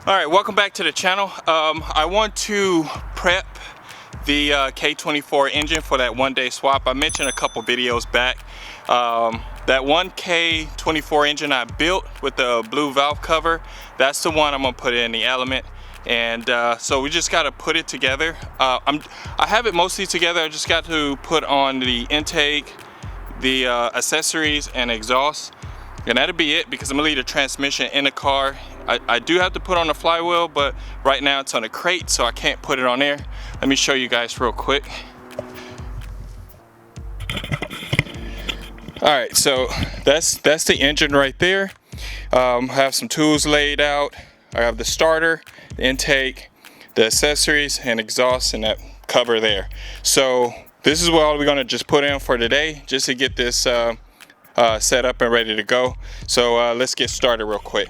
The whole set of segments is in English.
Alright, welcome back to the channel. I want to prep the K24 engine for that one-day swap. I mentioned a couple videos back. That one K24 engine I built with the blue valve cover, that's the one I'm going to put in the Element. And so we just got to put it together. I have it mostly together. I just got to put on the intake, the accessories, and exhaust. And that'll be it, because I'm gonna leave the transmission in the car. I do have to put on the flywheel, but right now it's on a crate, so I can't put it on there. Let me show you guys real quick. All right, so that's the engine right there. I have some tools laid out. I have the starter, the intake, the accessories, and exhaust, and that cover there. So this is what we're gonna just put in for today, just to get this set up and ready to go. So let's get started real quick.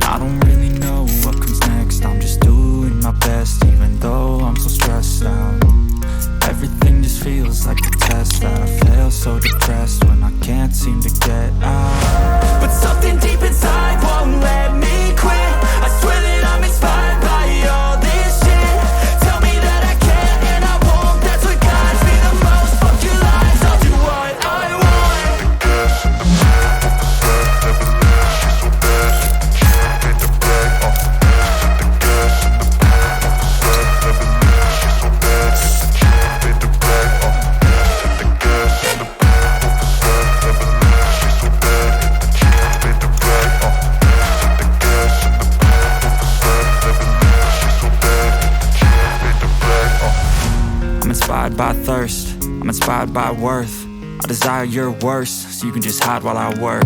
I don't really know what comes next. I'm just doing my best, even though I'm so stressed out. Everything just feels like a test that I fail, so depressed when I can't seem to get out. But something deep inside won't let me quit. I swear that I'm inspired by all this shit. Tell me that I can and I won't. That's what guides me the most. Fuck your lies, I'll do what I want. I'm inspired by thirst, I'm inspired by worth. I desire your worst, so you can just hide while I work.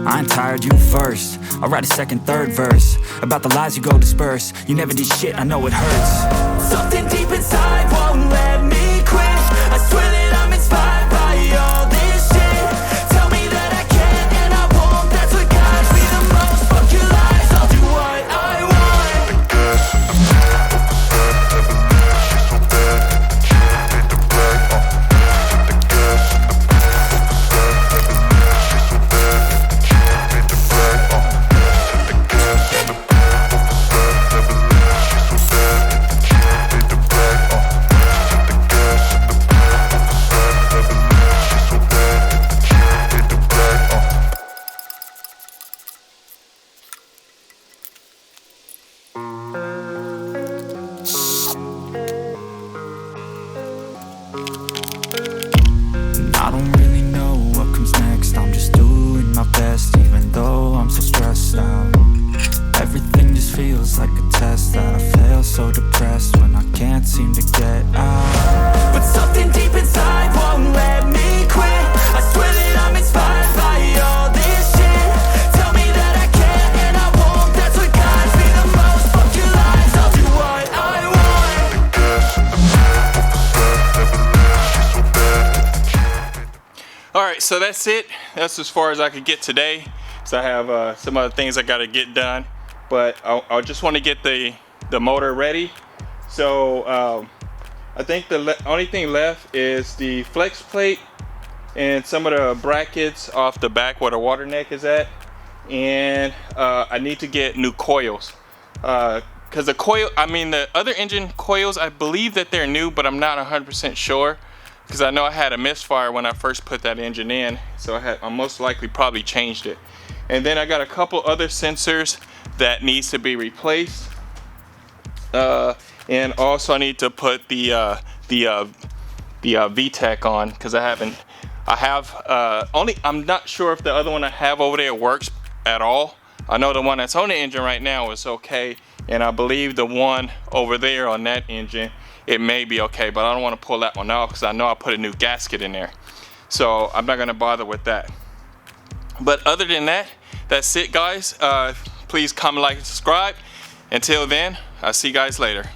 I ain't tired, you first. I'll write a second, third verse about the lies you go disperse. You never did shit, I know it hurts. Something deep inside won't let me quit. I swear that I'm inspired by all this shit. Tell me that I can and I won't. That's what guides me the most. Fuck your lies, I'll do what I want. I don't really know what comes next. I'm just doing my best, even though I'm so stressed out. Everything just feels like a test that I fail, so depressed when I can't seem to get out. But something deep inside won't let me quit. I swear that I'm inspired by all this shit. Tell me that I can and I won't. That's what guides me the most. Fuck your lies, I'll do what I want. Alright, so that's it. That's as far as I could get today. So I have some other things I got to get done. But I just want to get the motor ready. So I think the only thing left is the flex plate and some of the brackets off the back where the water neck is at. And I need to get new coils. Because the other engine coils, I believe that they're new, but I'm not 100% sure. Because I know I had a misfire when I first put that engine in, so I most likely probably changed it. And then I got a couple other sensors that needs to be replaced. And also I need to put the VTEC on, because I'm not sure if the other one I have over there works at all. I know the one that's on the engine right now is okay, and I believe the one over there on that engine, it may be okay, but I don't want to pull that one off because I know I put a new gasket in there. So I'm not going to bother with that. But other than that, that's it, guys. Please comment, like, and subscribe. Until then, I'll see you guys later.